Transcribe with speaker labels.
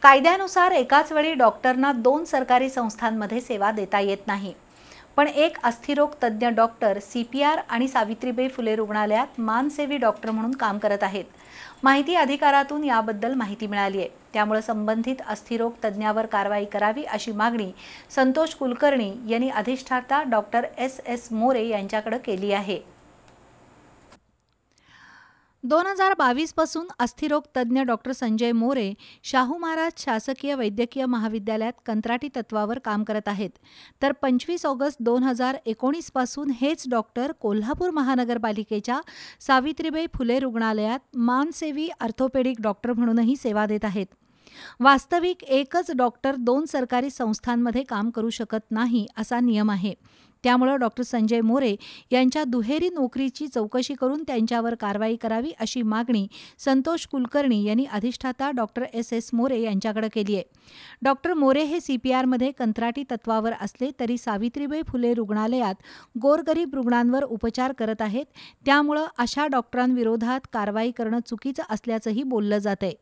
Speaker 1: कायद्यानुसार एकाच वेळी डॉक्टरना 2 सरकारी संस्थांमध्ये सेवा देता येत नाही. पण एक अस्थिरोग तज्ज्ञ डॉक्टर CPR आणि सावित्रीबाई फुले रुग्णालयात मानसेवी डॉक्टर म्हणून काम करत आहेत. माहिती अधिकारातून याबद्दल माहिती मिळाली आहे. त्यामुळे संबंधित अस्थिरोग तज्ज्ञावर कारवाई करावी अशी मागणी संतोष कुलकर्णी यांनी अधिष्ठाता डॉक्टर SS मोरे यांच्याकडे केली आहे. 2022 पासून अस्थिरोग तज्ज्ञ डॉक्टर संजय मोरे शाहू महाराज शासकीय वैद्यकीय महाविद्यालयात कंत्राटी तत्वावर काम करत आहेत. तर 25 ऑगस्ट 2019 पासून हेच डॉक्टर कोल्हापूर महानगरपालिकेच्या सावित्रीबाई फुले रुग्णालयात मानसेवी ऑर्थोपेडिक डॉक्टर म्हणूनही सेवा देत आहेत. वास्तविक एकच डॉक्टर 2 सरकारी संस्थांमध्ये काम करू शकत नाही असा नियम आहे. त्यामुळे डॉक्टर संजय मोरे यांच्या दुहेरी नोकरीची चौकशी करून त्यांच्यावर कारवाई करावी अशी मागणी संतोष कुलकर्णी यांनी अधिष्ठाता डॉक्टर SS मोरे यांच्याकडे केली आहे. डॉक्टर मोरे हे CPRमध्ये कंत्राटी तत्वावर असले तरी सावित्रीबाई फुले रुग्णालयात गोरगरीब रुग्णांवर उपचार करत आहेत. त्यामुळे अशा डॉक्टरांविरोधात कारवाई करणं चुकीचं असल्याचंही बोललं जातंय.